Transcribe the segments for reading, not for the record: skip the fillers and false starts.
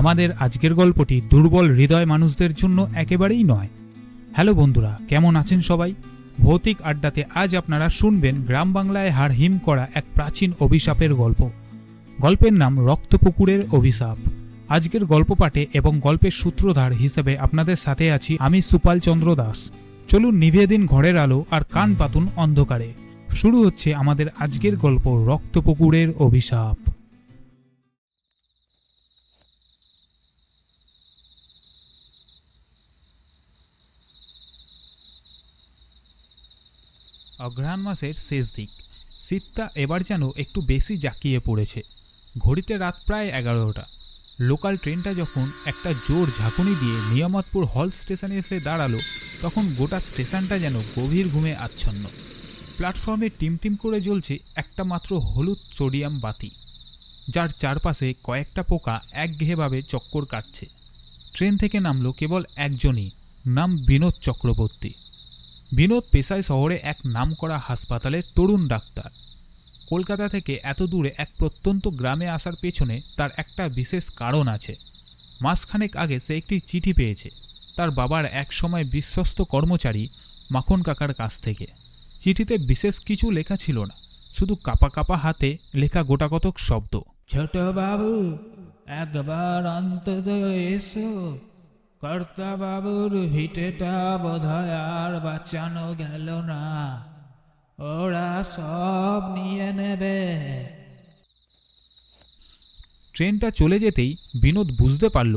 আমাদের আজকের গল্পটি দুর্বল হৃদয় মানুষদের জন্য একেবারেই নয়। হ্যালো বন্ধুরা, কেমন আছেন সবাই? ভৌতিক আড্ডাতে আজ আপনারা শুনবেন গ্রাম বাংলায় হাড়হিম করা এক প্রাচীন অভিশাপের গল্প। গল্পের নাম রক্তপুকুরের অভিশাপ। আজকের গল্প পাঠে এবং গল্পের সূত্রধার হিসেবে আপনাদের সাথে আছি আমি সুপাল চন্দ্র দাস। চলুন নিভিয়ে দিন ঘরের আলো আর কান পাতুন অন্ধকারে। শুরু হচ্ছে আমাদের আজকের গল্প রক্তপুকুরের অভিশাপ। অঘ্রাণ মাসের শেষ দিক। শীতটা এবার যেন একটু বেশি জাঁকিয়ে পড়েছে। ঘড়িতে রাত প্রায় 11টা। লোকাল ট্রেনটা যখন একটা জোর ঝাঁকুনি দিয়ে নিয়ামতপুর হল স্টেশনে এসে দাঁড়ালো, তখন গোটা স্টেশনটা যেন গভীর ঘুমে আচ্ছন্ন। প্ল্যাটফর্মে টিমটিম করে জ্বলছে একটা মাত্র হলুদ সোডিয়াম বাতি, যার চারপাশে কয়েকটা পোকা একঘেয়েভাবে চক্কর কাটছে। ট্রেন থেকে নামলো কেবল একজনই, নাম বিনোদ চক্রবর্তী। বিনোদ পেশায় শহরে এক নামকরা হাসপাতালের তরুণ ডাক্তার। কলকাতা থেকে এত দূরে এক প্রত্যন্ত গ্রামে আসার পেছনে তার একটা বিশেষ কারণ আছে। মাসখানেক আগে সে একটি চিঠি পেয়েছে তার বাবার এক সময় বিশ্বস্ত কর্মচারী মাখন কাকার কাছ থেকে। চিঠিতে বিশেষ কিছু লেখা ছিল না, শুধু কাপা কাপা হাতে লেখা গোটাকতক শব্দ। ছোট বাবু, একবার অন্তত এসো, কর্তা বাবুর ভিটেটা বোধহয় আর বাঁচানো গেল না, ওরা সব নিয়ে নেবে। ট্রেনটা চলে যেতেই বিনোদ বুঝতে পারল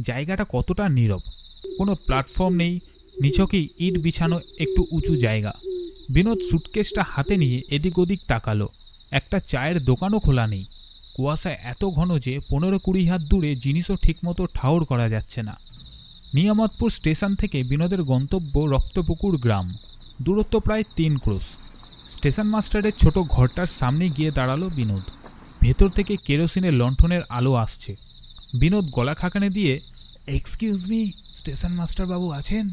জায়গাটা কতটা নীরব। কোনো প্ল্যাটফর্ম নেই, নিছকই ইট বিছানো একটু উঁচু জায়গা। বিনোদ সুটকেসটা হাতে নিয়ে এদিক ওদিক তাকালো। একটা চায়ের দোকানও খোলা নেই। কুয়াশা এত ঘন যে 15-20 হাত দূরে জিনিসও ঠিকমতো ঠাউর করা যাচ্ছে না। নিয়ামতপুর স্টেশন থেকে বিনোদের গন্তব্য রক্তপুকুর গ্রাম। দূরত্ব প্রায় 3 ক্রোশ। স্টেশন মাস্টারের ছোট ঘরটার সামনে গিয়ে দাঁড়ালো বিনোদ। ভেতর থেকে কেরোসিনের লণ্ঠনের আলো আসছে। বিনোদ গলা খাকানে দিয়ে, এক্সকিউজ মি, স্টেশন মাস্টার বাবু আছেন?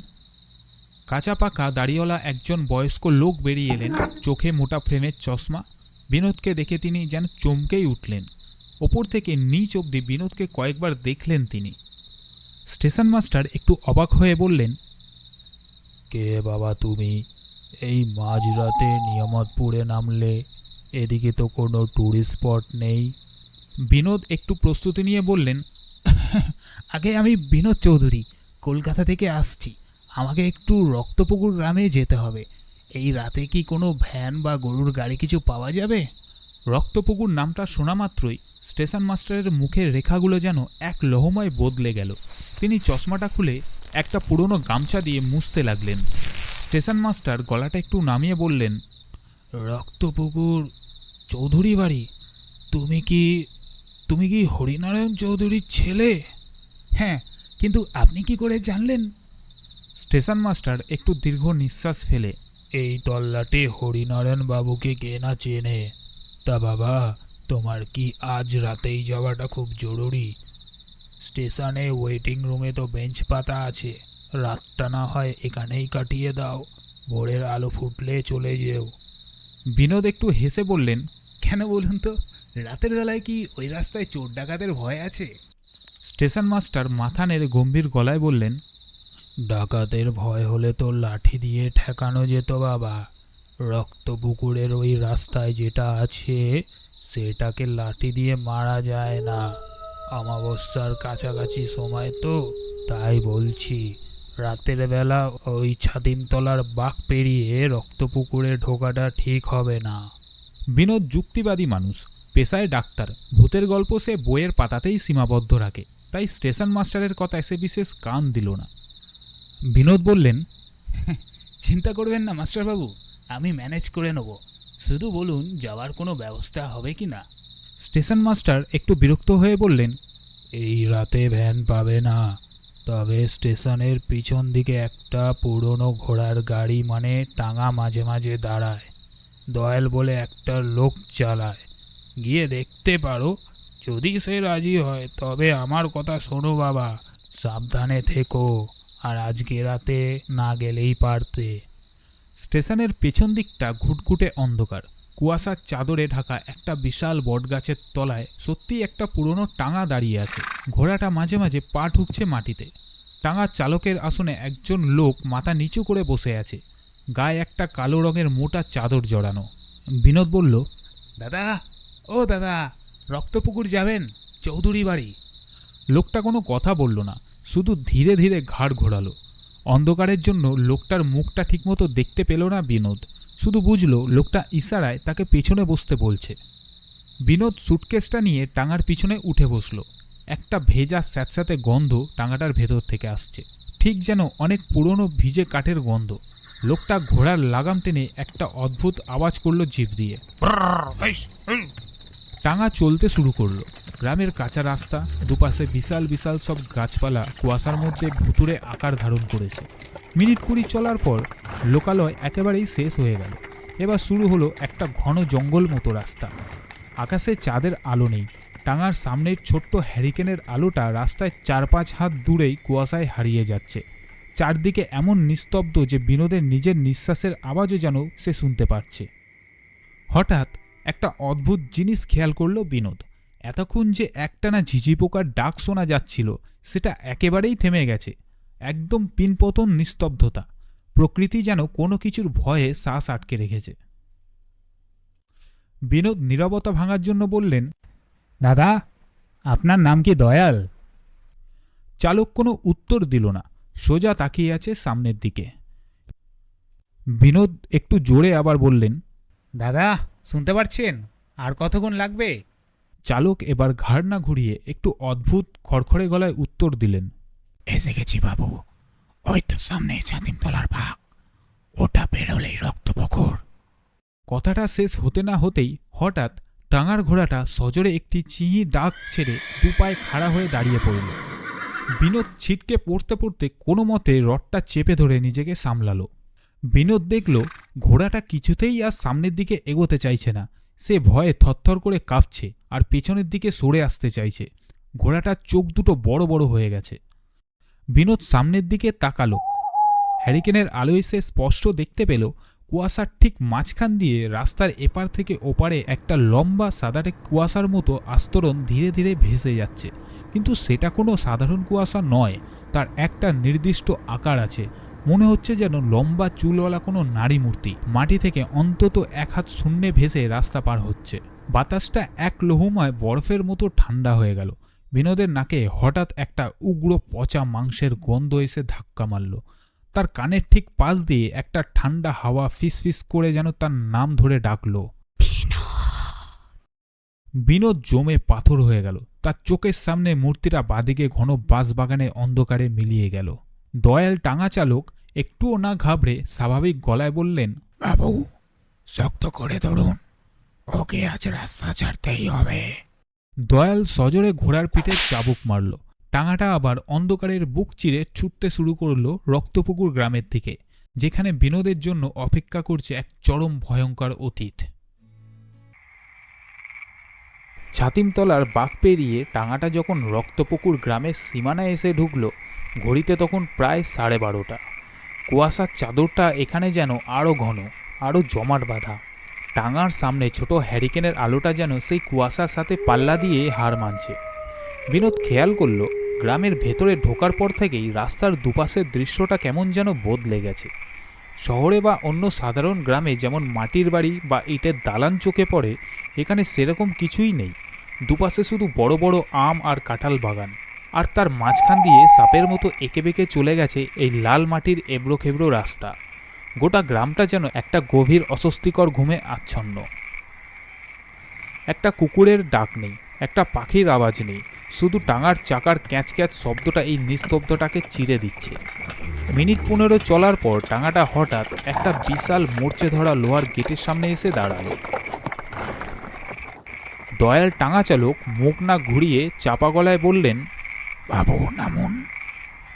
কাঁচা পাকা দাড়িওয়ালা একজন বয়স্ক লোক বেরিয়ে এলেন, চোখে মোটা ফ্রেমের চশমা। বিনোদকে দেখে তিনি যেন চমকেই উঠলেন। ওপর থেকে নিচ অবধি বিনোদকে কয়েকবার দেখলেন তিনি। স্টেশন মাস্টার একটু অবাক হয়ে বললেন, কে বাবা তুমি? এই মাঝরাতে নিয়ামতপুরে নামলে? এদিকে তো কোনো ট্যুরিস্ট স্পট নেই। বিনোদ একটু প্রস্তুতি নিয়ে বললেন, আগে আমি বিনোদ চৌধুরী, কলকাতা থেকে আসছি। আমাকে একটু রক্তপুকুর গ্রামে যেতে হবে। এই রাতে কি কোনো ভ্যান বা গরুর গাড়ি কিছু পাওয়া যাবে? রক্তপুকুর নামটা শোনা মাত্রই স্টেশন মাস্টারের মুখের রেখাগুলো যেন এক লহমায় বদলে গেল। তিনি চশমাটা খুলে একটা পুরনো গামছা দিয়ে মুছতে লাগলেন। স্টেশন মাস্টার গলাটা একটু নামিয়ে বললেন, রক্তপুকুর চৌধুরী বাড়ি? তুমি কি হরিনারায়ণ চৌধুরীর ছেলে? হ্যাঁ, কিন্তু আপনি কি করে জানলেন? স্টেশন মাস্টার একটু দীর্ঘ নিঃশ্বাস ফেলে, এই তল্লাটে হরিনারায়ণ বাবুকে কে না চেনে? তা বাবা, তোমার কি আজ রাতেই যাওয়াটা খুব জরুরি? স্টেশনে ওয়েটিং রুমে তো বেঞ্চ পাতা আছে, রাতটা না হয় এখানেই কাটিয়ে দাও, ভোরের আলো ফুটলে চলে যেও। বিনোদ একটু হেসে বললেন, কেন বলুন তো, রাতের বেলায় কি ওই রাস্তায় চোর ডাকাতের ভয় আছে? স্টেশন মাস্টার মাথা নেড়ে গম্ভীর গলায় বললেন, ডাকাতের ভয় হলে তো লাঠি দিয়ে ঠেকানো যেত বাবা। রক্তপুকুরের ওই রাস্তায় যেটা আছে সেটাকে লাঠি দিয়ে মারা যায় না। অমাবস্যার কাছাকাছি সময় তো, তাই বলছি। রাতের বেলা ওই ছাতিমতলার বাঁক পেরিয়ে রক্তপুকুরে ঢোকাটা ঠিক হবে না। বিনোদ যুক্তিবাদী মানুষ, পেশায় ডাক্তার। ভূতের গল্প সে বইয়ের পাতাতেই সীমাবদ্ধ রাখে, তাই স্টেশন মাস্টারের কথায় সে বিশেষ কান দিল না। বিনোদ বললেন, চিন্তা করবেন না মাস্টারবাবু, আমি ম্যানেজ করে নেব। শুধু বলুন যাওয়ার কোনো ব্যবস্থা হবে কি না? স্টেশন মাস্টার একটু বিরক্ত হয়ে বললেন, এই রাতে ভ্যান পাবে না, তবে স্টেশনের পিছন দিকে একটা পুরনো ঘোড়ার গাড়ি মানে টাঙা মাঝে মাঝে দাঁড়ায়। দয়াল বলে একটা লোক চালায়, গিয়ে দেখতে পারো। যদি সে রাজি হয় তবে আমার কথা শোনো বাবা, সাবধানে থেকো, আর আজকে রাতে না গেলেই পারতে। স্টেশনের পেছন দিকটা ঘুটঘুটে অন্ধকার। কুয়াশার চাদরে ঢাকা একটা বিশাল বটগাছের তলায় সত্যি একটা পুরনো টাঙা দাঁড়িয়ে আছে। ঘোড়াটা মাঝে মাঝে পা ঠুকছে মাটিতে। টাঙার চালকের আসনে একজন লোক মাথা নিচু করে বসে আছে, গায়ে একটা কালো রঙের মোটা চাদর জড়ানো। বিনোদ বলল, দাদা, ও দাদা, রক্তপুকুর যাবেন? চৌধুরী বাড়ি। লোকটা কোনো কথা বলল না, শুধু ধীরে ধীরে ঘাড় ঘোরালো। অন্ধকারের জন্য লোকটার মুখটা ঠিকমতো দেখতে পেল না বিনোদ, শুধু বুঝল লোকটা ইশারায় তাকে পেছনে বসতে বলছে। বিনোদ সুটকেসটা নিয়ে টাঙার পিছনে উঠে বসল। একটা ভেজা স্যাঁতস্যাঁতে গন্ধ টাঙাটার ভেতর থেকে আসছে, ঠিক যেন অনেক পুরনো ভিজে কাঠের গন্ধ। লোকটা ঘোড়ার লাগাম টেনে একটা অদ্ভুত আওয়াজ করলো জিভ দিয়ে। টাঙা চলতে শুরু করলো। গ্রামের কাঁচা রাস্তা, দুপাশে বিশাল বিশাল সব গাছপালা কুয়াশার মধ্যে ভুতুড়ে আকার ধারণ করেছে। মিনিট 20 চলার পর লোকালয় একেবারেই শেষ হয়ে গেল। এবার শুরু হলো একটা ঘন জঙ্গল মতো রাস্তা। আকাশে চাঁদের আলো নেই। টাঙার সামনের ছোট্ট হ্যারিকেনের আলোটা রাস্তায় 4-5 হাত দূরেই কুয়াশায় হারিয়ে যাচ্ছে। চারদিকে এমন নিস্তব্ধ যে বিনোদের নিজের নিঃশ্বাসের আওয়াজও যেন সে শুনতে পাচ্ছে। হঠাৎ একটা অদ্ভুত জিনিস খেয়াল করল বিনোদ। এতক্ষণ যে একটানা ঝিঝি পোকার ডাক শোনা যাচ্ছিল, সেটা একেবারেই থেমে গেছে। একদম পিনপতন নিস্তব্ধতা। প্রকৃতি যেন কোনো কিছুর ভয়ে শ্বাস আটকে রেখেছে। বিনোদ নীরবতা ভাঙার জন্য বললেন, দাদা, আপনার নাম কি দয়াল? চালক কোনো উত্তর দিল না, সোজা তাকিয়ে আছে সামনের দিকে। বিনোদ একটু জোরে আবার বললেন, দাদা, শুনতে পাচ্ছেন? আর কতক্ষণ লাগবে? চালক এবার ঘাড় না ঘুরিয়ে একটু অদ্ভুত খড়খড়ে গলায় উত্তর দিলেন, এসে গেছি বাবু, ওই তো সামনে ছাতিমতলার বাঘ, ওটা পেরোলেই রক্তপুকুর। কথাটা শেষ হতে না হতেই হঠাৎ টাঙার ঘোড়াটা সজোরে একটি চিহি ডাক ছেড়ে দুপায়ে খাড়া হয়ে দাঁড়িয়ে পড়ল। বিনোদ ছিটকে পড়তে পড়তে কোনো মতে রথটা চেপে ধরে নিজেকে সামলালো। বিনোদ দেখল ঘোড়াটা কিছুতেই আর সামনের দিকে এগোতে চাইছে না। সে ভয়ে থরথর করে কাঁপছে আর পেছনের দিকে সরে আসতে চাইছে। ঘোড়াটার চোখ দুটো বড় বড় হয়ে গেছে। বিনোদ সামনের দিকে তাকালো। হ্যারিকেনের আলোয় সে স্পষ্ট দেখতে পেল কুয়াশার ঠিক মাঝখান দিয়ে রাস্তার এপার থেকে ওপারে একটা লম্বা সাদাটে কুয়াশার মতো আস্তরণ ধীরে ধীরে ভেসে যাচ্ছে। কিন্তু সেটা কোনো সাধারণ কুয়াশা নয়, তার একটা নির্দিষ্ট আকার আছে। মনে হচ্ছে যেন লম্বা চুলওয়ালা কোনো নারী মূর্তি মাটি থেকে অন্তত 1 হাত শূন্যে ভেসে রাস্তা পার হচ্ছে। বাতাসটা এক লহুমায় বরফের মতো ঠান্ডা হয়ে গেল। বিনোদের নাকে হঠাৎ একটা উগ্র পচা মাংসের গন্ধ এসে ধাক্কা মারল। তার কানের ঠিক পাশ দিয়ে একটা ঠান্ডা হাওয়া ফিসফিস করে যেন তার নাম ধরে ডাকল। বিনোদ জমে পাথর হয়ে গেল। তার চোখের সামনে মূর্তিটা বাদিকে ঘন বাঁশবাগানে অন্ধকারে মিলিয়ে গেল। দয়াল টাঙা চালক একটুও না ঘাবড়ে স্বাভাবিক গলায় বললেন, বাবু, শক্ত করে ধরুন, ওকে আজ রাস্তা ছাড়তেই হবে। দয়াল সজোরে ঘোড়ার পিঠে চাবুক মারল। টাঙাটা আবার অন্ধকারের বুক চিরে ছুটতে শুরু করল রক্তপুকুর গ্রামের দিকে, যেখানে বিনোদের জন্য অপেক্ষা করছে এক চরম ভয়ঙ্কর অতীত। ছাতিমতলার বাঁক পেরিয়ে টাঙাটা যখন রক্তপুকুর গ্রামের সীমানায় এসে ঢুকল, ঘড়িতে তখন প্রায় 12:30। কুয়াশার চাদরটা এখানে যেন আরও ঘন, আরও জমাট বাঁধা। টাঙার সামনে ছোট হ্যারিকেনের আলোটা যেন সেই কুয়াশার সাথে পাল্লা দিয়ে হার মানছে। বিনোদ খেয়াল করল গ্রামের ভেতরে ঢোকার পর থেকেই রাস্তার দুপাশের দৃশ্যটা কেমন যেন বদলে গেছে। শহরে বা অন্য সাধারণ গ্রামে যেমন মাটির বাড়ি বা ইটের দালান চোখে পড়ে, এখানে সেরকম কিছুই নেই। দুপাশে শুধু বড় বড় আম আর কাঁঠাল বাগান, আর তার মাঝখান দিয়ে সাপের মতো এঁকে বেঁকে চলে গেছে এই লাল মাটির এবড়ো খেবড়ো রাস্তা। গোটা গ্রামটা যেন একটা গভীর অস্বস্তিকর ঘুমে আচ্ছন্ন। একটা কুকুরের ডাক নেই, একটা পাখির আওয়াজ নেই, শুধু টাঙার চাকার ক্যাঁচ ক্যাঁচ শব্দটা এই নিস্তব্ধটাকে চিরে দিচ্ছে। মিনিট 15 চলার পর টাঙাটা হঠাৎ একটা বিশাল মরচে ধরা লোহার গেটের সামনে এসে দাঁড়ালো। দয়াল টাঙা চালক মুখ না ঘুরিয়ে চাপা গলায় বললেন, বাবু নামুন,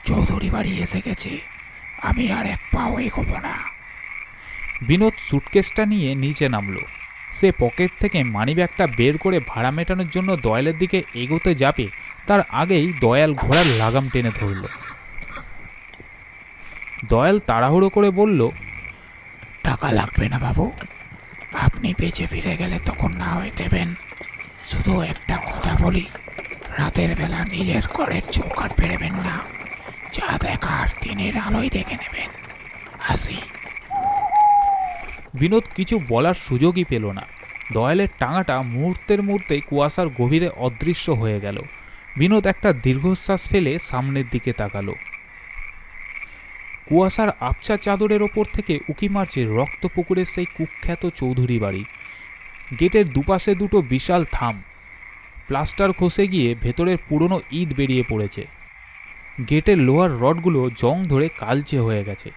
চৌধুরী বাড়ি এসে গেছে, আমি আর এক পাও এগোবো না। বিনোদ সুটকেসটা নিয়ে নিচে নামলো। সে পকেট থেকে মানিব্যাগটা বের করে ভাড়া মেটানোর জন্য দয়ালের দিকে এগোতে যাবে, তার আগেই দয়াল ঘোড়ার লাগাম টেনে ধরল। দয়াল তাড়াহুড়ো করে বলল, টাকা লাগবে না বাবু, আপনি বেঁচে ফিরে গেলে তখন না হয় দেবেন। শুধু একটা কথা বলি, রাতের বেলা নিজের ঘরের চৌকাঠ পেরোবেন না। যা দেখার দিনের আলোয় দেখে নেবেন। আসি। বিনোদ কিছু বলার সুযোগই পেল না। দয়ালের টাঙাটা মুহূর্তের মধ্যেই কুয়াশার গভীরে অদৃশ্য হয়ে গেল। বিনোদ একটা দীর্ঘশ্বাস ফেলে সামনের দিকে তাকালো। কুয়াশার আবছা চাদরের ওপর থেকে উকি মারছে রক্তপুকুরের সেই কুখ্যাত চৌধুরী বাড়ি। গেটের দুপাশে দুটো বিশাল থাম, প্লাস্টার খসে গিয়ে ভেতরের পুরনো ইট বেরিয়ে পড়েছে। গেটের লোহার রডগুলো জং ধরে কালচে হয়ে গেছে।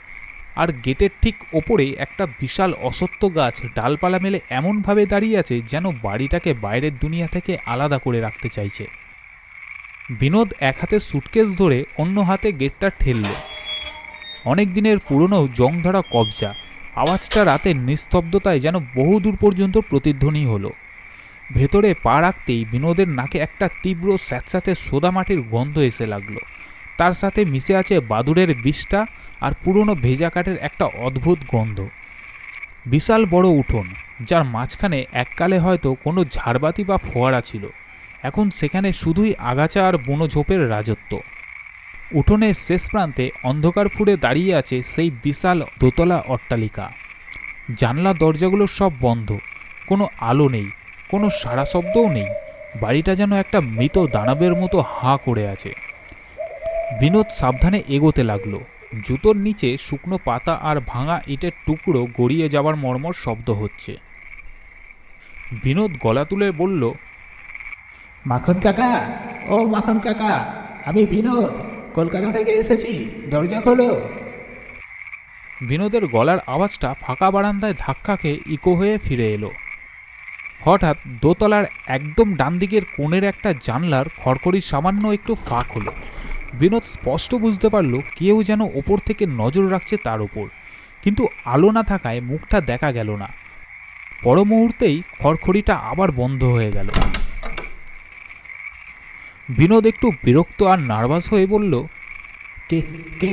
আর গেটের ঠিক ওপরে একটা বিশাল অশ্বত্থ গাছ ডালপালা মেলে এমনভাবে দাঁড়িয়ে আছে যেন বাড়িটাকে বাইরের দুনিয়া থেকে আলাদা করে রাখতে চাইছে। বিনোদ এক হাতে সুটকেস ধরে অন্য হাতে গেটটা ঠেলল। অনেক দিনের পুরনো জং ধরা কবজা। আওয়াজটা রাতের নিস্তব্ধতায় যেন বহুদূর পর্যন্ত প্রতিধ্বনি হলো। ভেতরে পা রাখতেই বিনোদের নাকে একটা তীব্র স্যাঁতস্যাঁতে সোদা মাটির গন্ধ এসে লাগলো। তার সাথে মিশে আছে বাদুড়ের বিষটা আর পুরনো ভেজা কাঠের একটা অদ্ভুত গন্ধ। বিশাল বড় উঠোন, যার মাঝখানে এককালে হয়তো কোনো ঝাড়বাতি বা ফোয়ারা ছিল। এখন সেখানে শুধুই আগাছা আর বুনো ঝোপের রাজত্ব। উঠোনের শেষ প্রান্তে অন্ধকার ফুঁড়ে দাঁড়িয়ে আছে সেই বিশাল দোতলা অট্টালিকা। জানলা দরজাগুলো সব বন্ধ, কোনো আলো নেই, কোনো সাড়া শব্দও নেই। বাড়িটা যেন একটা মৃত দানবের মতো হাঁ করে আছে। বিনোদ সাবধানে এগোতে লাগলো। জুতোর নিচে শুকনো পাতা আর ভাঙা ইটের টুকরো গড়িয়ে যাওয়ার মর্মর শব্দ হচ্ছে। বিনোদ গলা তুলে বলল, মাখন কাকা, ও মাখন কাকা, আমি বিনোদ, কলকাতা থেকে এসেছি, দরজা খোলো। বিনোদের গলার আওয়াজটা ফাঁকা বারান্দায় ধাক্কা খেয়ে ইকো হয়ে ফিরে এলো। হঠাৎ দোতলার একদম ডান দিকের কোণের একটা জানলার খড়খড়ি সামান্য একটু ফাঁক হলো। বিনোদ স্পষ্ট বুঝতে পারল কেউ যেন ওপর থেকে নজর রাখছে তার ওপর, কিন্তু আলো না থাকায় মুখটা দেখা গেল না। পর মুহূর্তেই খড়খড়িটা আবার বন্ধ হয়ে গেল। বিনোদ একটু বিরক্ত আর নার্ভাস হয়ে বলল, কে কে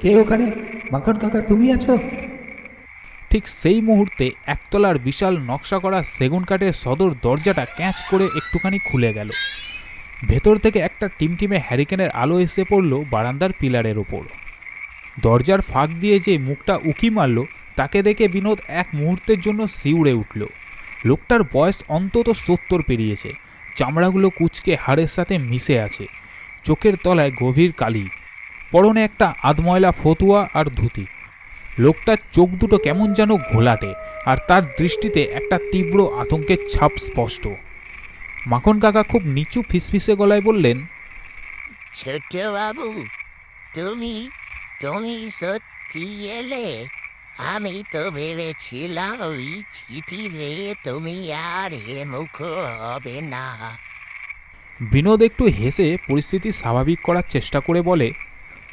কে ওখানে? মাখন কাকা, তুমি আছো? ঠিক সেই মুহূর্তে একতলার বিশাল নকশা করা সেগুন কাঠের সদর দরজাটা ক্যাঁচ করে একটুখানি খুলে গেল। ভেতর থেকে একটা টিমটিমে হ্যারিকেনের আলো এসে পড়ল বারান্দার পিলারের ওপর। দরজার ফাঁক দিয়ে যে মুখটা উকি মারল তাকে দেখে বিনোদ এক মুহূর্তের জন্য শিউরে উঠল। লোকটার বয়স অন্তত 70 পেরিয়েছে। চামড়াগুলো কুঁচকে হাড়ের সাথে মিশে আছে। চোখের তলায় গভীর কালি। পরনে একটা আধময়লা ফতুয়া আর ধুতি। লোকটার চোখ দুটো কেমন যেন ঘোলাটে, আর তার দৃষ্টিতে একটা তীব্র আতঙ্কের ছাপ স্পষ্ট। মাখন কাকা খুব নিচু ফিসফিসে গলায় বললেন, ছোট বাবু, তুমি তুমি সত্যি এলে? আমি তো ভেবেছিলাম ওই চিঠি পেয়ে তুমি আর হেমুখ হবে না। বিনোদ একটু হেসে পরিস্থিতি স্বাভাবিক করার চেষ্টা করে বলে,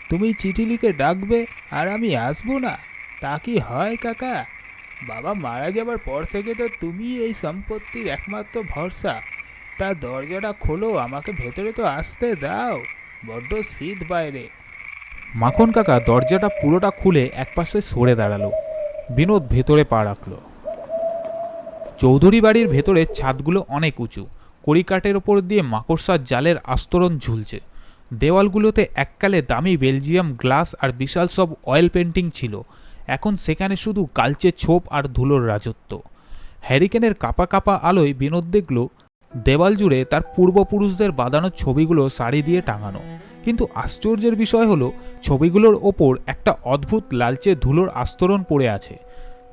তুমি চিঠি লিখে ডাকবে আর আমি আসবো না? তা কি হয় কাকা? বাবা মারা যাবার পর থেকে তো তুমি এই সম্পত্তির একমাত্র ভরসা। তা দরজাটা খোলো, আমাকে ভেতরে তো আসতে দাও, বড্ড শীত বাইরে। মাখন কাকা দরজাটা পুরোটা খুলে একপাশে সরে দাঁড়ালো। বিনোদ ভেতরে পা রাখল। চৌধুরী বাড়ির ভেতরে ছাদগুলো অনেক উঁচু। কড়িকাঠের ওপর দিয়ে মাকড়সার জালের আস্তরণ ঝুলছে। দেওয়ালগুলোতে এককালে দামি বেলজিয়াম গ্লাস আর বিশাল সব অয়েল পেন্টিং ছিল। এখন সেখানে শুধু কালচে ছোপ আর ধুলোর রাজত্ব। হ্যারিকেনের কাপা কাপা আলোয় বিনোদ দেখল দেওয়াল জুড়ে তার পূর্বপুরুষদের বাঁধানো ছবিগুলো শাড়ি দিয়ে টাঙানো। কিন্তু আশ্চর্যের বিষয় হলো ছবিগুলোর ওপর একটা অদ্ভুত লালচে ধুলোর আস্তরণ পড়ে আছে,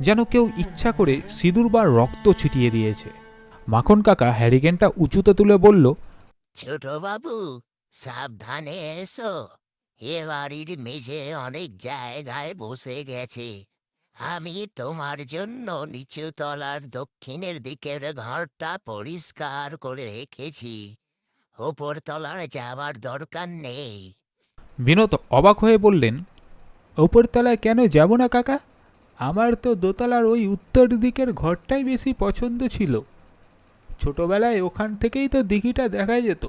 যেন কেউ ইচ্ছা করে সিঁদুর বা রক্ত ছিটিয়ে দিয়েছে। মাখন কাকা হ্যারিকেনটা উঁচুতে তুলে বলল, ছোট বাবু, সাবধানে এসো। এ বাড়ির মেঝে অনেক জায়গায় বসে গেছে। আমি তোমার জন্য নিচু তলার দক্ষিণের দিকের ঘরটা পরিষ্কার করে রেখেছি। ওপর তলার যাওয়ার দরকার নেই। বিনোদ অবাক হয়ে বললেন, ওপরতলায় কেন যাব না কাকা? আমার তো দোতলার ওই উত্তর দিকের ঘরটাই বেশি পছন্দ ছিল। ছোটবেলায় ওখান থেকেই তো দিঘিটা দেখা যেত।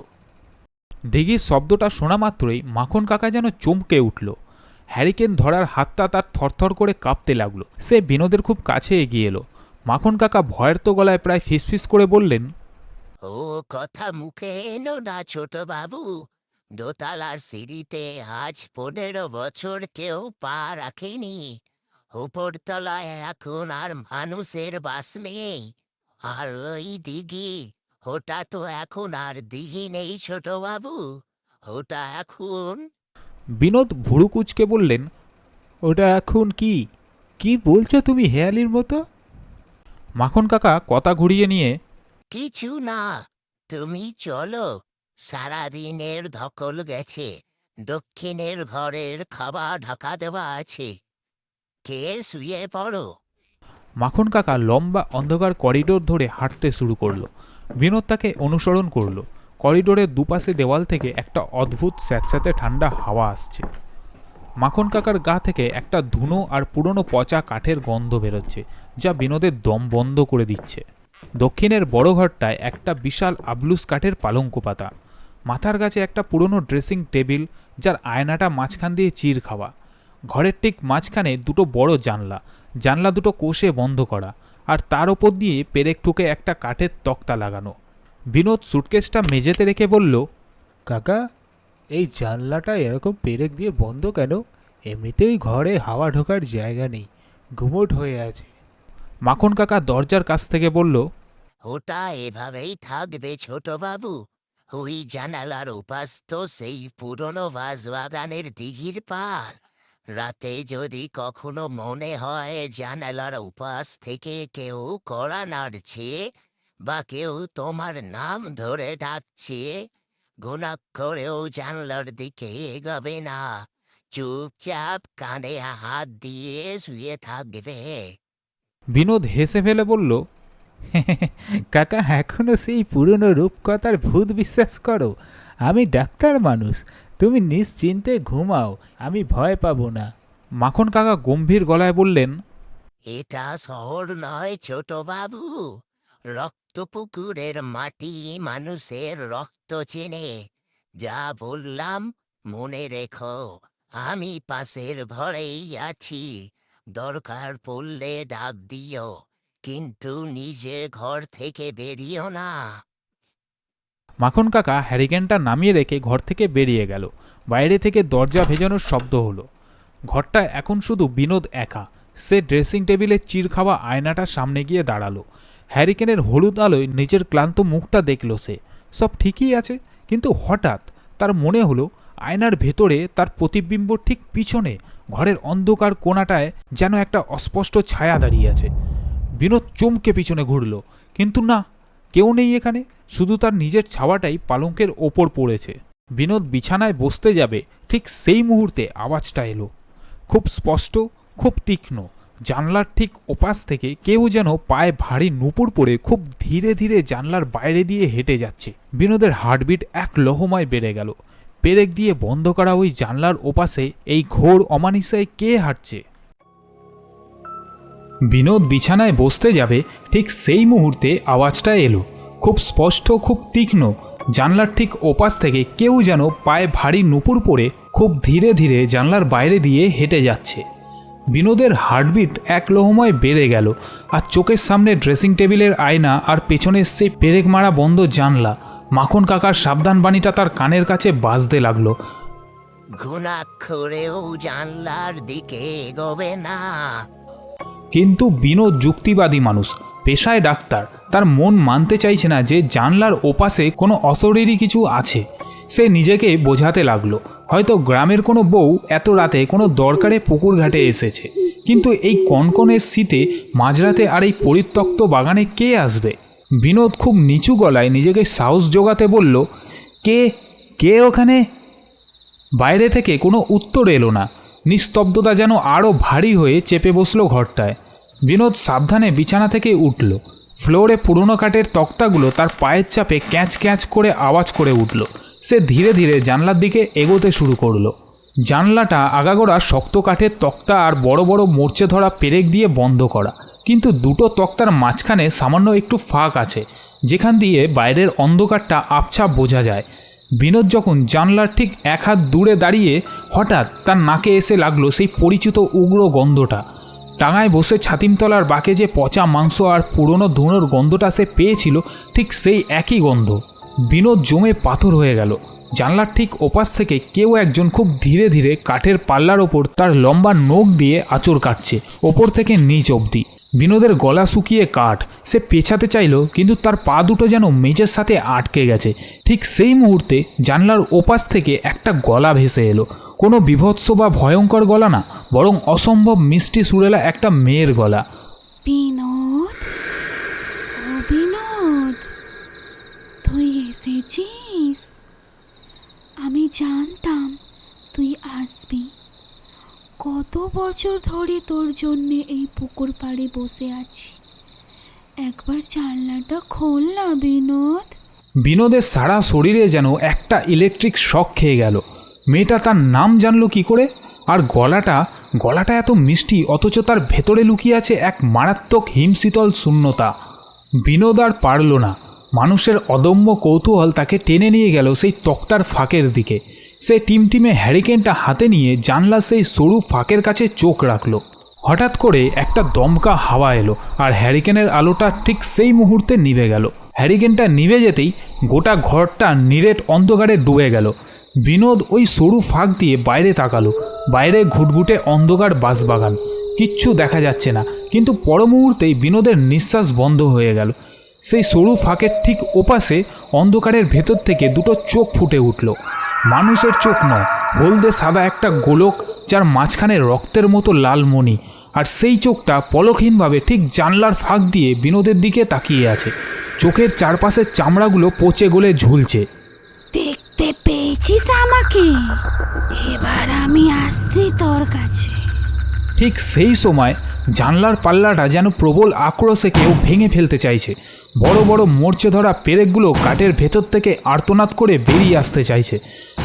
দিঘির শব্দটা শোনা মাত্রই মাখন কাকা যেন চমকে উঠল। হ্যারিকেন ধরার হাতটা তার থরথর করে কাঁপতে লাগলো। সে বিনোদের খুব কাছে এগিয়ে এলো। মাখন কাকা ভয়ের তো গলায় প্রায় ফিসফিস করে বললেন, ও কথা মুখে এনো না ছোট বাবু। দোতলার সিঁড়িতে আজ 15 বছর কেউ পা রাখেনি। উপরতলায় এখন আর মানুষের বাস নেই। আর ওই দিঘি, ওটা তো এখন আর দিঘি নেই ছোট বাবু। ওটা এখন বিনোদ ভুরু কুচকে বললেন, ওটা এখন কি কি বলছো তুমি হেয়ালির মতো? মাখন কাকা কথা ঘুরিয়ে নিয়ে, কিছু না। তুমি চলো, সারাদিনের ধকল গেছে। দক্ষিণের ঘরের খাবার ঢাকা দেওয়া আছে, খেয়ে শুয়ে পড়ো। মাখন কাকা লম্বা অন্ধকার করিডোর ধরে হাঁটতে শুরু করলো। বিনোদ তাকে অনুসরণ করলো। করিডোরের দুপাশে দেওয়াল থেকে একটা অদ্ভুত স্যাঁতস্যাঁতে ঠান্ডা হাওয়া আসছে। মাখন কাকার গা থেকে একটা ধুনো আর পুরনো পচা কাঠের গন্ধ বেরোচ্ছে, যা বিনোদের দম বন্ধ করে দিচ্ছে। দক্ষিণের বড় ঘরটায় একটা বিশাল আবলুস কাঠের পালঙ্ক পাতা, মাথার কাছে একটা পুরনো ড্রেসিং টেবিল, যার আয়নাটা মাঝখান দিয়ে চির খাওয়া। ঘরের ঠিক মাঝখানে দুটো বড় জানলা, জানলা দুটো কোষে বন্ধ করা, আর তার ওপর দিয়ে পেরেক ঠুকে একটা কাঠের তক্তা লাগানো। বিনোদ সুটকেসটা মেঝেতে রেখে বলল, কাকা, এই জানলাটা এরকম পেরেক দিয়ে বন্ধ কেন? এমনিতেই ঘরে হাওয়া ঢোকার জায়গা নেই, গুমোট হয়ে আছে। মাখন কাকা দরজার কাছ থেকে বলল, ওটা এভাবেই থাকবে ছোট বাবু। ওই জানালার উপাস তো সেই পুরনো বাগানের দিঘির পার। রাতে যদি কখনো মনে হয় জানালার উপাস থেকে কেউ কড়া নাড়ছে বা কেউ তোমার নাম ধরে ডাকছে, ঘুণাক্ষরেও জানলার দিকে এগোবে না। চুপচাপ কানে হাত দিয়ে শুয়ে থাকবে। বিনোদ হেসে ফেলে বলল, কাকা এখনো সেই পুরনো রূপকথার ভূত বিশ্বাস করো? আমি ডাক্তার মানুষ, তুমি নিশ্চিন্তে ঘুমাও, আমি ভয় পাবো না। মাখন কাকা গম্ভীর গলায় বললেন, এটা শহর নয় ছোট বাবু। রক্তপুকুরের মাটি মানুষের রক্ত চেনে। যা বললাম মনে রেখো। আমি পাশের ঘরেই আছি, দরকার পড়লে ডাক দিও, কিন্তু নিজের ঘর থেকে বেরিও না। মাখন কাকা হ্যারিকেনটা নামিয়ে রেখে ঘর থেকে বেরিয়ে গেল। বাইরে থেকে দরজা ভেজানোর শব্দ হলো। ঘরটা এখন শুধু বিনোদ একা। সে ড্রেসিং টেবিলের চির খাওয়া আয়নাটার সামনে গিয়ে দাঁড়ালো। হ্যারিকেনের হলুদ আলোয় নিজের ক্লান্ত মুখটা দেখল সে। সব ঠিকই আছে, কিন্তু হঠাৎ তার মনে হলো আয়নার ভেতরে তার প্রতিবিম্ব ঠিক পিছনে ঘরের অন্ধকার কোণাটায় যেন একটা অস্পষ্ট ছায়া দাঁড়িয়ে আছে। বিনোদ চমকে পিছনে ঘুরল, কিন্তু না, কেউ নেই এখানে। শুধু তার নিজের ছাওয়াটাই পালঙ্কের ওপর পড়েছে। বিনোদ বিছানায় বসতে যাবে, ঠিক সেই মুহূর্তে আওয়াজটা এলো, খুব স্পষ্ট, খুব তীক্ষ্ণ। জানলার ঠিক ওপাশ থেকে কেউ যেন পায়ে ভারী নুপুর পরে খুব ধীরে ধীরে জানলার বাইরে দিয়ে হেঁটে যাচ্ছে। বিনোদের হার্টবিট এক লহমায় বেড়ে গেল। পেরেক দিয়ে বন্ধ করা ওই জানলার ওপাশে এই ঘোর অমানিসায় কে হাঁটছে? বিনোদ বিছানায় বসতে যাবে, ঠিক সেই মুহূর্তে আওয়াজটা এলো, খুব স্পষ্ট, খুব তীক্ষ্ণ। জানলার ঠিক ওপাশ থেকে কেউ যেন পায়ে ভারী নুপুর পরে খুব ধীরে ধীরে জানলার বাইরে দিয়ে হেঁটে যাচ্ছে। বিনোদের হার্টবিট এক লহমায় বেড়ে গেল, আর চোখের সামনে ড্রেসিং টেবিলের আয়না আর পেছনের সেই পেরেক মারা বন্ধ জানলা। মাখন কাকার সাবধান বাণীটা তার কানের কাছে বাজতে লাগলো, ঘুণাক্ষরেও জানলার দিকে এগোবে না। কিন্তু বিনোদ যুক্তিবাদী মানুষ, পেশায় ডাক্তার। তার মন মানতে চাইছে না যে জানলার ওপাশে কোনো অশরীরী কিছু আছে। সে নিজেকে বোঝাতে লাগলো, হয়তো গ্রামের কোনো বউ এত রাতে কোনো দরকারে পুকুর ঘাটে এসেছে, কিন্তু এই কনকনের শীতে মাঝরাতে আর এই পরিত্যক্ত বাগানে কে আসবে? বিনোদ খুব নিচু গলায় নিজেকে সাহস জোগাতে বলল, কে কে ওখানে? বাইরে থেকে কোনো উত্তর এলো না। নিস্তব্ধতা যেন আরও ভারী হয়ে চেপে বসলো ঘরটায়। বিনোদ সাবধানে বিছানা থেকে উঠল। ফ্লোরে পুরনো কাঠের তক্তাগুলো তার পায়ের চাপে ক্যাঁচ ক্যাঁচ করে আওয়াজ করে উঠল। সে ধীরে ধীরে জানলার দিকে এগোতে শুরু করলো। জানলাটা আগাগোড়া শক্ত কাঠের তক্তা আর বড় বড় মরচে ধরা পেরেক দিয়ে বন্ধ করা, কিন্তু দুটো তক্তার মাঝখানে সামান্য একটু ফাঁক আছে, যেখান দিয়ে বাইরের অন্ধকারটা আবছা বোঝা যায়। বিনোদ যখন জানলার ঠিক এক হাত দূরে দাঁড়িয়ে, হঠাৎ তার নাকে এসে লাগলো সেই পরিচিত উগ্র গন্ধটা। টাঙায় বসে ছাতিমতলার বাঁকে যে পচা মাংস আর পুরনো ধুনোর গন্ধটা সে পেয়েছিল, ঠিক সেই একই গন্ধ। বিনোদ জমে পাথর হয়ে গেল। জানলার ঠিক ওপাশ থেকে কেউ একজন খুব ধীরে ধীরে কাঠের পাল্লার ওপর তার লম্বা নখ দিয়ে আঁচড় কাটছে, ওপর থেকে নিচ অবধি। বিনোদের গলা শুকিয়ে কাঠ। সে পেছাতে চাইল, কিন্তু তার পা দুটো যেন মেঝের সাথে আটকে গেছে। ঠিক সেই মুহূর্তে জানলার ওপাশ থেকে একটা গলা ভেসে এলো। কোনো বিভৎস বা ভয়ঙ্কর গলা না, বরং অসম্ভব মিষ্টি সুরেলা একটা মেয়ের গলা। বিনোদ, ও বিনোদ, তুই এসেছিস? আমি জানতাম তুই আসবি। কত বছর ধরে তোর জন্যে এই পুকুর পাড়ে বসে আছি। একবার জানলাটা খোল না বিনোদ। বিনোদের সারা শরীরে যেন একটা ইলেকট্রিক শক খেয়ে গেল। মেয়েটা তার নাম জানলো কি করে? আর গলাটা এত মিষ্টি, অথচ তার ভেতরে লুকিয়ে আছে এক মারাত্মক হিমশীতল শূন্যতা। বিনোদ আর পারল না। মানুষের অদম্য কৌতূহল তাকে টেনে নিয়ে গেল সেই তক্তার ফাঁকের দিকে। সে টিমটিমে হ্যারিকেনটা হাতে নিয়ে জানলা সেই সরু ফাঁকের কাছে চোখ রাখল। হঠাৎ করে একটা দমকা হাওয়া এলো, আর হ্যারিকেনের আলোটা ঠিক সেই মুহূর্তে নিভে গেল। হ্যারিকেনটা নিভে যেতেই গোটা ঘরটা নিরেট অন্ধকারে ডুবে গেল। বিনোদ ওই সরু ফাঁক দিয়ে বাইরে তাকালো। বাইরে ঘুটঘুটে অন্ধকার বাঁশবাগান, কিচ্ছু দেখা যাচ্ছে না। কিন্তু পর মুহূর্তেই বিনোদের নিঃশ্বাস বন্ধ হয়ে গেল। সেই সরু ফাঁকের ঠিক ওপাশে অন্ধকারের ভেতর থেকে দুটো চোখ ফুটে উঠল। মানুষের চোখ নয়, হলদে সাদা একটা গোলক, যার মাঝখানে রক্তের মতো লাল মণি। আর সেই চোখটা পলকহীনভাবে ঠিক জানলার ফাঁক দিয়ে বিনোদের দিকে তাকিয়ে আছে। চোখের চারপাশের চামড়াগুলো পচে গলে ঝুলছে। দেখতে পেয়েছিস আমাকে? এবার আমি আসছি তোর কাছে। ঠিক সেই সময় জানলার পাল্লাটা যেন প্রবল আক্রোশে কেউ ভেঙে ফেলতে চাইছে। বড় বড় মরচে ধরা পেরেকগুলো কাঠের ভেতর থেকে আর্তনাদ করে বেরিয়ে আসতে চাইছে।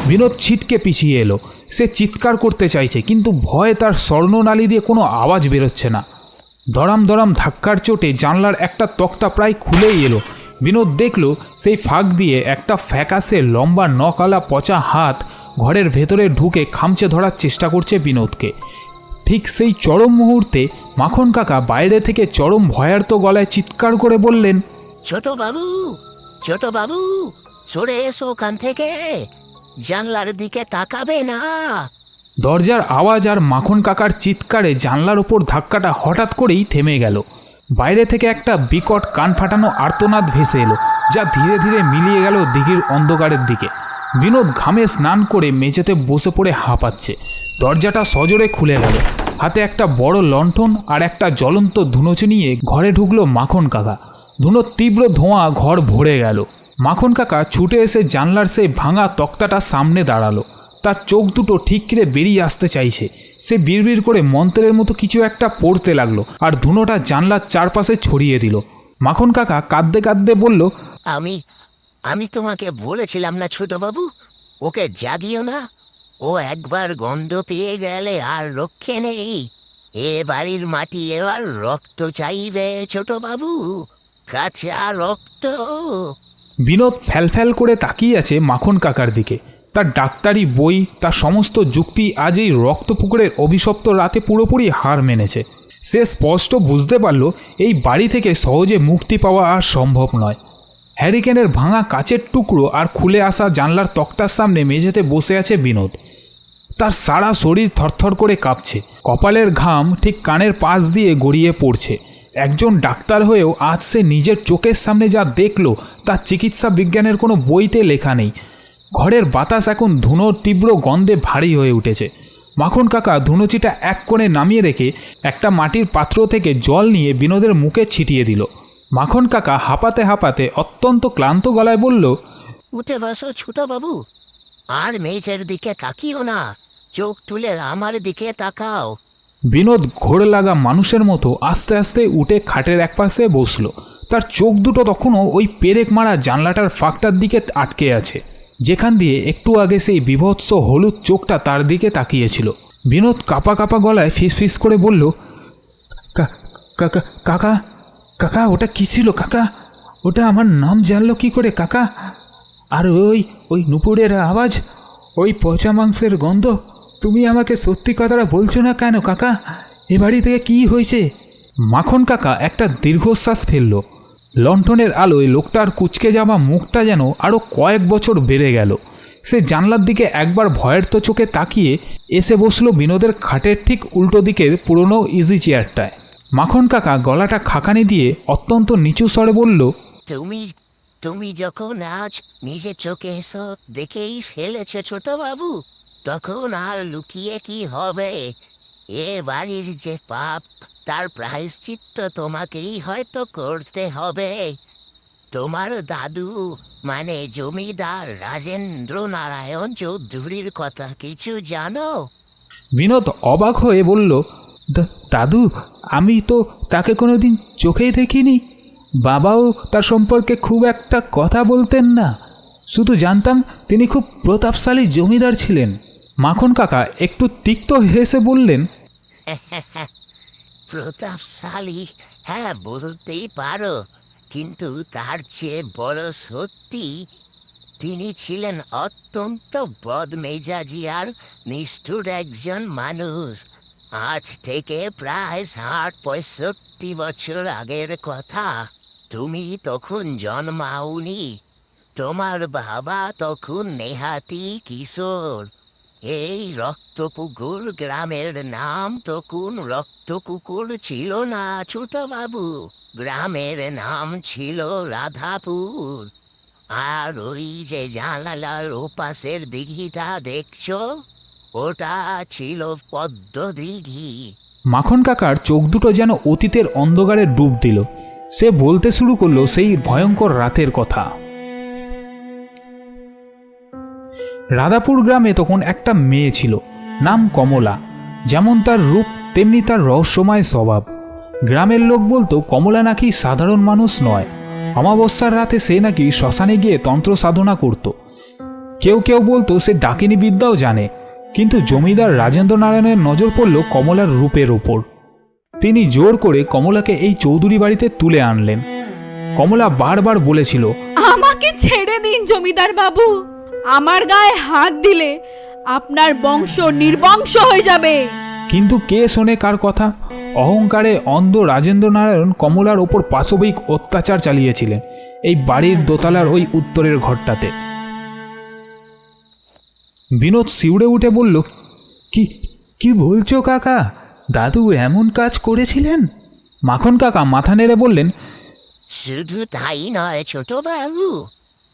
বিনোদ ছিটকে পিছিয়ে এলো। সে চিৎকার করতে চাইছে, কিন্তু ভয়ে তার স্বর্ণনালী দিয়ে কোনো আওয়াজ বেরোচ্ছে না। দরাম দরাম ধাক্কার চোটে জানলার একটা তক্তা প্রায় খুলেই এলো। বিনোদ দেখল সেই ফাঁক দিয়ে একটা ফ্যাকাশে লম্বা নকালা পচা হাত ঘরের ভেতরে ঢুকে খামচে ধরার চেষ্টা করছে বিনোদকে। ঠিক সেই চরম মুহূর্তে মাখন কাকা বাইরে থেকে চরম ভয়ার্ত গলায় চিৎকার করে বললেন, ছোট বাবু, সরে এসো ওখান থেকে, জানলার দিকে তাকাবে না। দরজার আওয়াজ আর মাখন কাকার চিৎকারে জানলার ওপর ধাক্কাটা হঠাৎ করেই থেমে গেল। বাইরে থেকে একটা বিকট কান ফাটানো আর্তনাদ ভেসে এলো, যা ধীরে ধীরে মিলিয়ে গেল দিঘির অন্ধকারের দিকে। বিনোদ ঘামে স্নান করে মেঝেতে বসে পড়ে হাঁপাচ্ছে। দরজাটা সজোরে খুলে গেল। হাতে একটা বড় লণ্ঠন আর একটা জ্বলন্ত ধুনোচি নিয়ে ঘরে ঢুকলো মাখন কাকা। ধুনোর তীব্র ধোঁয়া ঘর ভরে গেল। মাখন কাকা ছুটে এসে জানলার সেই ভাঙা তক্তাটার সামনে দাঁড়ালো। তার চোখ দুটো ঠিকরে বেরিয়ে আসতে চাইছে। সে বিড়বিড় করে মন্ত্রের মতো কিছু একটা পড়তে লাগলো, আর ধুনোটা জানলার চারপাশে ছড়িয়ে দিল। মাখন কাকা কাঁদতে কাঁদতে বলল, আমি তোমাকে বলেছিলাম না ছোট বাবু, ওকে জাগিও না। ও একবার গন্ধ পেয়ে গেলে আর রক্ষে নেই। এ বাড়ির মাটি এবার রক্ত চাইবে ছোট বাবু, কাঁচা রক্ত। বিনোদ ফ্যালফ্যাল করে তাকিয়ে আছে মাখন কাকার দিকে। তার ডাক্তারি বই, তার সমস্ত যুক্তি আজ এই রক্তপুকুরের অভিশপ্ত রাতে পুরোপুরি হার মেনেছে। সে স্পষ্ট বুঝতে পারল এই বাড়ি থেকে সহজে মুক্তি পাওয়া আর সম্ভব নয়। হ্যারিকেনের ভাঙা কাচের টুকরো আর খুলে আসা জানলার তক্তার সামনে মেঝেতে বসে আছে বিনোদ। তার সারা শরীর থরথর করে কাঁপছে। কপালের ঘাম ঠিক কানের পাশ দিয়ে গড়িয়ে পড়ছে। একজন ডাক্তার হয়েও আজ সে নিজের চোখের সামনে যা দেখল, তার চিকিৎসা বিজ্ঞানের কোনো বইতে লেখা নেই। ঘরের বাতাস এখন ধুনোর তীব্র গন্ধে ভারী হয়ে উঠেছে। মাখন কাকা ধুনোচিটা এক কোণে নামিয়ে রেখে একটা মাটির পাত্র থেকে জল নিয়ে বিনোদের মুখে ছিটিয়ে দিল। মাখন কাকা হাঁপাতে হাঁপাতে অত্যন্ত ক্লান্ত গলায় বলল, উঠে বসো ছোট বাবু, আর মেঝের দিকে তাকিও না, চোখ তুলে আমার দিকে তাকাও। বিনোদ ঘোর লাগা মানুষের মতো আস্তে আস্তে উঠে খাটের একপাশে বসল। তার চোখ দুটো তখনও ওই পেরেক মারা জানলাটার ফাঁকটার দিকে আটকে আছে, যেখান দিয়ে একটু আগে সেই বিভৎস হলুদ চোখটা তার দিকে তাকিয়েছিল। বিনোদ কাঁপা কাঁপা গলায় ফিসফিস করে বলল, কাকা কাকা কাকা ওটা কী ছিল কাকা? ওটা আমার নাম জানলো কি করে কাকা? আর ওই নুপুরের আওয়াজ, ওই পচা মাংসের গন্ধ, তুমি আমাকে সত্যি কথাটা বলছো না কেন কাকা? এ বাড়ি থেকে কী হয়েছে? মাখন কাকা একটা দীর্ঘশ্বাস ফেলল। লণ্ঠনের আলোয় লোকটার কুঁচকে যাওয়া মুখটা যেন আরও কয়েক বছর বেড়ে গেল। সে জানলার দিকে একবার ভয়ের তো চোখে তাকিয়ে এসে বসলো বিনোদের খাটের ঠিক উল্টো দিকের পুরনো ইজি চেয়ারটায়। মাখন কাকা গলাটা খাকানি দিয়ে অত্যন্ত নিচু স্বরে বলল, তুমি তুমি যখন আজ নিজের চোখে এসব দেখেই ফেলেছ ছোট বাবু, তখন আর লুকিয়ে কি হবে? এ বাড়ির যে পাপ, তার প্রায়শ্চিত্ত তোমাকেই হয়তো করতে হবে। তোমার দাদু মানে জমিদার রাজেন্দ্র নারায়ণ চৌধুরীর কথা কিছু জানো? বিনোদ অবাক হয়ে বলল, দাদু, আমি তো তাকে কোনোদিন চোখেই দেখিনি। বাবাও তার সম্পর্কে খুব একটা কথা বলতেন না, শুধু জানতাম তিনি খুব প্রতাপশালী জমিদার ছিলেন। মাখন কাকা একটু তিক্ত হেসে বললেন, প্রতাপশালী, হ্যাঁ বলতেই পারো, কিন্তু তার চেয়ে বড় সত্যি, তিনি ছিলেন অত্যন্ত বদমেজাজি আর নিষ্ঠুর একজন মানুষ। আজ থেকে প্রায় ৬০-৬৫ বছর আগের কথা। তুমি তখন জন্মাওনি, তোমার বাবা তখন নেহাতি কিশোর। এই রক্তপুকুর গ্রামের নাম তখন রক্তপুকুর ছিল না ছোট বাবু, গ্রামের নাম ছিল রাধাপুর। আর ওই যে জানালার ওপাশের দিঘিটা দেখছো, ওটা ছিল পদ্ম দিঘি। মাখন কাকার চোখ দুটো যেন অতীতের অন্ধকারে ডুব দিল। সে বলতে শুরু করলো সেই ভয়ঙ্কর রাতের কথা। রাধাপুর গ্রামে তখন একটা মেয়ে ছিল, নাম কমলা। যেমন তার রূপ তেমনি তার রহস্যময় স্বভাব। গ্রামের লোক বলতো কমলা নাকি সাধারণ মানুষ নয়। অমাবস্যার রাতে সে নাকি শ্মশানে গিয়ে তন্ত্র সাধনা করত। কেউ কেউ বলতো সে ডাকিনী বিদ্যাও জানে। কিন্তু জমিদার রাজেন্দ্র নারায়ণের নজর পড়ল কমলার রূপের ওপর। তিনি জোর করে কমলাকে এই চৌধুরী বাড়িতে তুলে আনলেন। কমলা বারবার বলেছিল, আমাকে ছেড়ে দিন জমিদার বাবু, আমার গায়ে হাত দিলে আপনার বংশ নির্বংশ হয়ে যাবে। কিন্তু কে শোনে কার কথা? অহংকারে অন্ধ রাজেন্দ্র নারায়ণ কমলার ওপর পাশবিক অত্যাচার চালিয়েছিলেন এই বাড়ির দোতলার ওই উত্তরের ঘরটাতে। বিনোদ শিউড়ে উঠে বলল, কি কি বলছো কাকা? দাদু এমন কাজ করেছিলেন? মাখন কাকা মাথা নেড়ে বললেন, শুধু তাই নয় ছোট বাবু,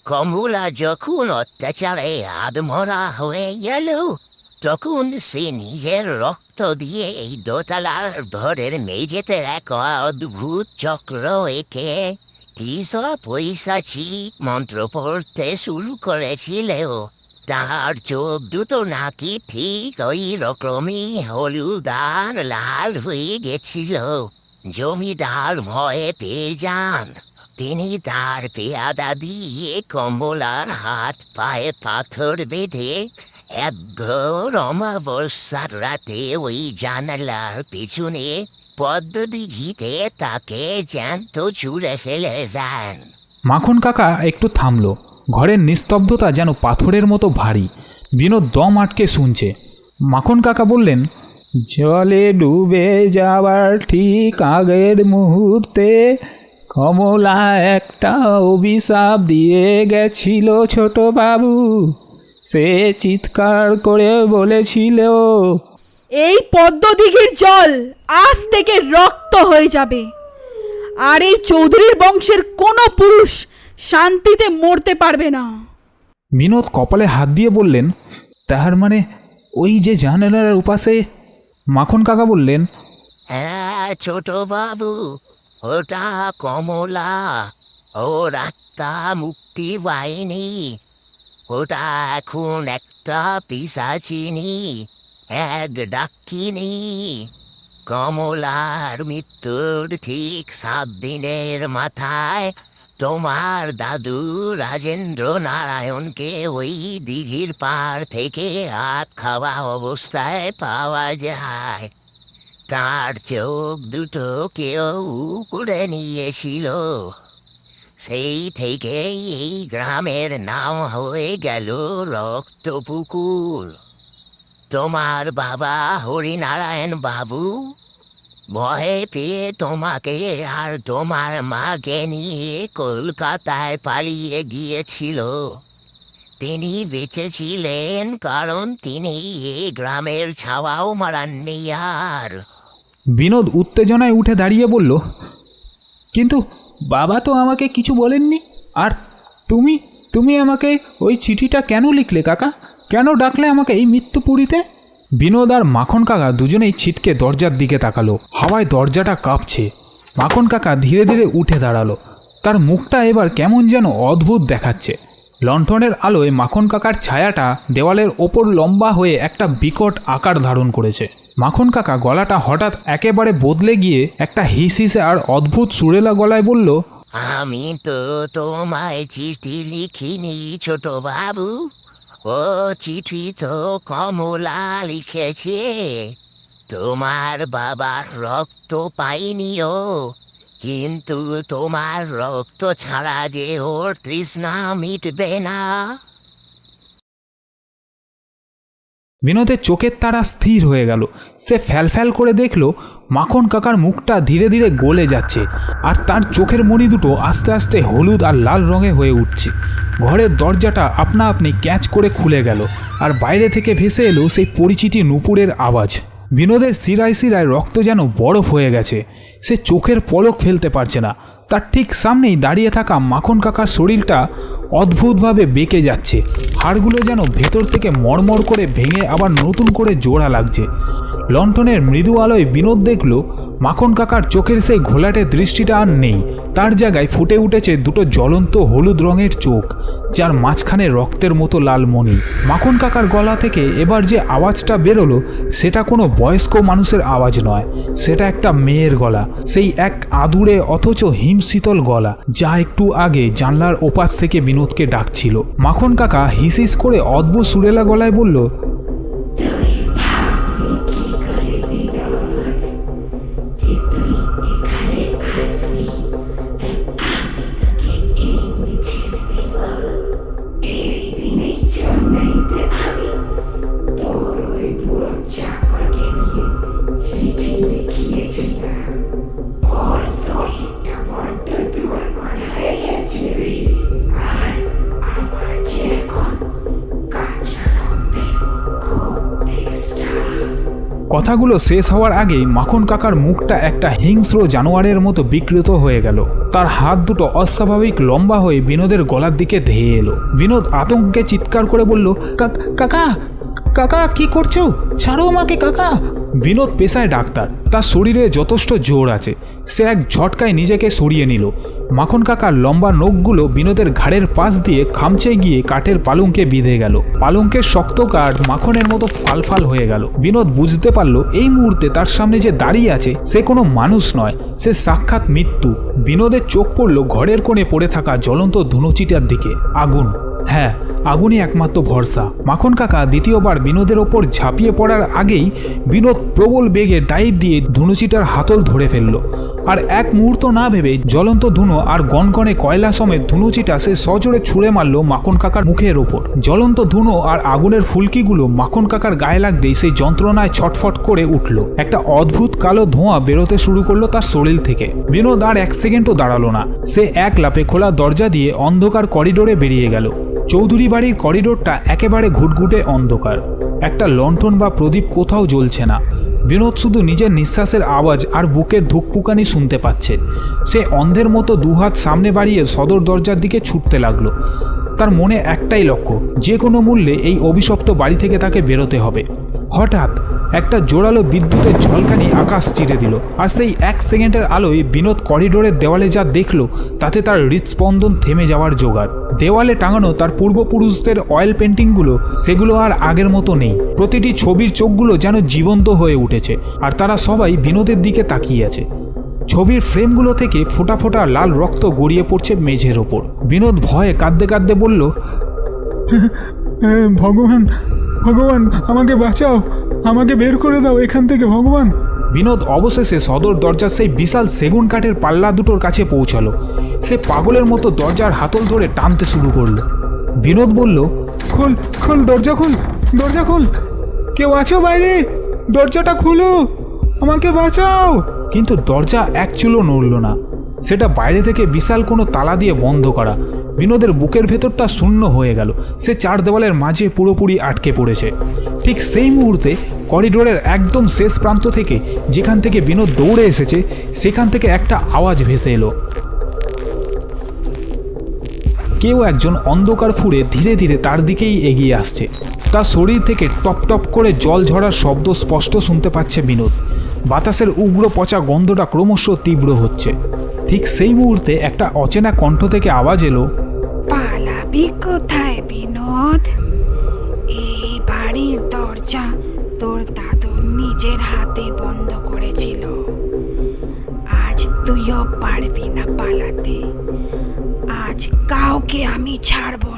কমলা যখন অত্যাচারে আধমরা হয়ে গেল, তখন সে নিজের রক্ত দিয়ে এই দোতলার ঘরের মেঝেতে এক অদ্ভুত চক্র এঁকে পয়সাচি মন্ত্র পড়তে শুরু করেছিল। তার চোখ দুটো নাকি ঠিক ওই রকমই হলুদ আর লাল হয়ে গেছিল। জমিদার ভয়ে পেয়ে যান। তিনি তার পেয়াদা দিয়ে কমলার হাত পায়ে পাথর বেঁধে এক ঘোর অমাবস্যার রাতে ওই জানালার পিছনে পদ্মদিঘিতে তাকে জ্যান্ত ছুঁড়ে ফেলে দেন। মাখন কাকা একটু থামল। ঘরের নিস্তব্ধতা যেন পাথরের মতো ভারী। বিনোদ দম আটকে শুনছে। মাখন কাকা বললেন, জলে ডুবে যাওয়ার ঠিক আগের মুহূর্তে কমলা একটা অভিশাপ দিয়ে গেছিল ছোট বাবু। সে চিৎকার করে বলেছিল, এই পদ্মদিঘির জল আজ থেকে রক্ত হয়ে যাবে, আর এই চৌধুরীর বংশের কোনো পুরুষ শান্তিতে মরতে পারবে না। বিনোদ কপালে হাত দিয়ে বললেন, তার মানে ওই যে জানালার উপাসে? মাখন কাকা বললেন, হ্যাঁ ছোট বাবু, ওটা কমলা। ওর আত্মা মুক্তি পায়নি, ওটা এখন একটা পিশাচিনী, এক ডাকিনী। কমলার মৃত্যুর ঠিক 7 দিনের মাথায় তোমার দাদু রাজেন্দ্র নারায়ণকে ওই দিঘির পাড় থেকে হাত খাওয়া অবস্থায় পাওয়া যায়। তার চোখ দুটো কেউ করে নিয়েছিল। সেই থেকেই এই গ্রামের নাম হয়ে গেল রক্তপুকুর। তোমার বাবা হরিনারায়ণ বাবু ভয়ে পেয়ে তোমাকে আর তোমার মাকে নিয়ে কলকাতায় পালিয়ে গিয়েছিল। তিনি বেঁচে ছিলেন কারণ তিনি এই গ্রামের ছাওয়াও মারাননি আর। বিনোদ উত্তেজনায় উঠে দাঁড়িয়ে বলল, কিন্তু বাবা তো আমাকে কিছু বলেননি। আর তুমি তুমি আমাকে ওই চিঠিটা কেন লিখলে কাকা? কেন ডাকলে আমাকে এই মৃত্যুপুরীতে? বিনোদ আর মাখন কাকা দুজনেই ছিটকে দরজার দিকে তাকালো। হাওয়ায় দরজাটা কাঁপছে। মাখন কাকা ধীরে ধীরে উঠে দাঁড়ালো। তার মুখটা এবার কেমন যেন অদ্ভুত দেখাচ্ছে। লণ্ঠনের আলোয় মাখন কাকার ছায়াটা দেওয়ালের ওপর লম্বা হয়ে একটা বিকট আকার ধারণ করেছে। মাখন কাকা গলাটা হঠাৎ একেবারে বদলে গিয়ে একটা হিস হিসে আর অদ্ভুত সুরেলা গলায় বলল, আমি তো তোমায় চিঠি লিখিনি ছোট বাবু, ও চিঠি তো কমলা লিখেছে। তোমার বাবার রক্ত পাইনিও, কিন্তু তোমার রক্ত ছাড়া যে ওর তৃষ্ণা মিটবে না। বিনোদের চোখের তারা স্থির হয়ে গেল। সে ফ্যালফ্যাল করে দেখল মাখন কাকার মুখটা ধীরে ধীরে গলে যাচ্ছে, আর তার চোখের মণি দুটো আস্তে আস্তে হলুদ আর লাল রঙে হয়ে উঠছে। ঘরের দরজাটা আপনা আপনি ক্যাচ করে খুলে গেল, আর বাইরে থেকে ভেসে এলো সেই পরিচিতি নুপুরের আওয়াজ। বিনোদের শিরায় শিরায় রক্ত যেন বরফ হয়ে গেছে। সে চোখের পলক ফেলতে পারছে না। তার ঠিক সামনেই দাঁড়িয়ে থাকা মাখন কাকার শরীরটা অদ্ভুতভাবে বেঁকে যাচ্ছে। হাড়গুলো যেন ভেতর থেকে মড়মড় করে ভেঙে আবার নতুন করে জোড়া লাগছে। লণ্ঠনের মৃদু আলোয় বিনোদ দেখল মাখন কাকার চোখের সেই ঘোলাটে দৃষ্টিটা আর নেই। তার জায়গায় ফুটে উঠেছে দুটো জ্বলন্ত হলুদ রঙের চোখ, যার মাঝখানে রক্তের মতো লাল মণি। মাখন কাকার গলা থেকে এবার যে আওয়াজটা বেরোলো সেটা কোনো বয়স্ক মানুষের আওয়াজ নয়, সেটা একটা মেয়ের গলা। সেই এক আদুরে অথচ হিমশীতল গলা, যা একটু আগে জানলার ওপাশ থেকে বিনোদকে ডাকছিল। মাখন কাকা হিসিস করে অদ্ভুত সুরেলা গলায় বলল, কথাগুলো শেষ হওয়ার আগেই মাখন কাকার মুখটা একটা হিংস্র জানোয়ারের মতো বিকৃত হয়ে গেল। তার হাত দুটো অস্বাভাবিক লম্বা হয়ে বিনোদের গলার দিকে ধেয়ে এলো। বিনোদ আতঙ্কে চিৎকার করে বলল, কাকা কাকা কি করছো? ছাড়ো আমাকে কাকা। বিনোদ পেশায় ডাক্তার, তার শরীরে যথেষ্ট জোর আছে। সে এক ঝটকায় নিজেকে সরিয়ে নিল। মাখন কাকার লম্বা নখগুলো বিনোদের ঘাড়ের পাশ দিয়ে খামচে গিয়ে কাঠের পালঙ্কে বিঁধে গেল। পালঙ্কের শক্ত কাঠ মাখনের মতো ফালফাল হয়ে গেল। বিনোদ বুঝতে পারল এই মুহূর্তে তার সামনে যে দাঁড়িয়ে আছে সে কোনো মানুষ নয়, সে সাক্ষাৎ মৃত্যু। বিনোদের চোখ পড়ল ঘরের কোণে পড়ে থাকা জ্বলন্ত ধনুচিটার দিকে। আগুন, হ্যাঁ আগুনই একমাত্র ভরসা। মাখন কাকা দ্বিতীয়বার বিনোদের ওপর ঝাঁপিয়ে পড়ার আগেই বিনোদ প্রবল বেগে ডাইভ দিয়ে ধনুচিটার হাতল ধরে ফেলল। আর এক মুহূর্ত না ভেবে জ্বলন্ত ধুনো আর গনগনে কয়লা সমেত ধনুচিটা সে সজোরে ছুঁড়ে মারল মাখন কাকার মুখের ওপর। জ্বলন্ত ধুনো আর আগুনের ফুলকিগুলো মাখন কাকার গায়ে লাগতেই সেই যন্ত্রণায় ছটফট করে উঠল। একটা অদ্ভুত কালো ধোঁয়া বেরোতে শুরু করলো তার শরীর থেকে। বিনোদ আর এক সেকেন্ডও দাঁড়ালো না। সে এক লাফে খোলা দরজা দিয়ে অন্ধকার করিডোরে বেরিয়ে গেল। চৌধুরী বাড়ির করিডোরটা একেবারে ঘুটঘুটে অন্ধকার। একটা লণ্ঠন বা প্রদীপ কোথাও জ্বলছে না। বিনোদ শুধু নিজের নিঃশ্বাসের আওয়াজ আর বুকের ধুকপুকানি শুনতে পাচ্ছে। সে অন্ধের মতো দুহাত সামনে বাড়িয়ে সদর দরজার দিকে ছুটতে লাগলো। তার মনে একটাই লক্ষ্য, যে কোনো মূল্যে এই অভিশপ্ত বাড়ি থেকে তাকে বেরোতে হবে। হঠাৎ একটা জোরালো বিদ্যুতের ঝলকানি আকাশ চিরে দিল, আর সেই এক সেকেন্ডের আলোয় বিনোদ করিডোরের দেওয়ালে যা দেখল তাতে তার হৃৎস্পন্দন থেমে যাওয়ার জোগাড়। দেওয়ালে টাঙানো তার পূর্বপুরুষদের অয়েল পেন্টিংগুলো, সেগুলো আর আগের মতো নেই। প্রতিটি ছবির চোখগুলো যেন জীবন্ত হয়ে উঠেছে, আর তারা সবাই বিনোদের দিকে তাকিয়ে আছে। ছবির ফ্রেমগুলো থেকে ফোঁটা ফোঁটা লাল রক্ত গড়িয়ে পড়ছে মেঝের ওপর। বিনোদ ভয়ে কাঁদতে কাঁদতে বলল, ভগবান ভগবান আমাকে বাঁচাও, আমাকে বের করে দাও এখান থেকে ভগবান। বিনোদ অবশেষে সদর দরজার সেই বিশাল সেগুন কাঠের পাল্লা দুটোর কাছে পৌঁছালো। সে পাগলের মতো দরজার হাতল ধরে টানতে শুরু করলো। বিনোদ বলল, খোল খোল, দরজা খোল, দরজা খোল, কেউ আছো বাইরে? দরজাটা খুলো, আমাকে বাঁচাও। কিন্তু দরজা এক চুলও নড়ল না। সেটা বাইরে থেকে বিশাল কোনো তালা দিয়ে বন্ধ করা। বিনোদের বুকের ভেতরটা শূন্য হয়ে গেল। সে চার দেওয়ালের মাঝে পুরোপুরি আটকে পড়েছে। ঠিক সেই মুহূর্তে করিডোরের একদম শেষ প্রান্ত থেকে, যেখান থেকে বিনোদ দৌড়ে এসেছে, সেখান থেকে একটা আওয়াজ ভেসে এলো। কেউ একজন অন্ধকার ফুঁড়ে ধীরে ধীরে তার দিকেই এগিয়ে আসছে। তার শরীর থেকে টপ টপ করে জল ঝরার শব্দ স্পষ্ট শুনতে পাচ্ছে বিনোদ। বাতাসের উগ্র পচা গন্ধটা ক্রমশ তীব্র হচ্ছে। ঠিক সেই মুহূর্তে একটা অচেনা কণ্ঠ থেকে আওয়াজ এলো, পালাবি কোথায় বিনোদ? এই বাড়ির দরজা তোর দাদু নিজের হাতে বন্ধ করেছিল। আজ তুইও পারবি না পালাতে। আজ কাউকে আমি ছাড়বো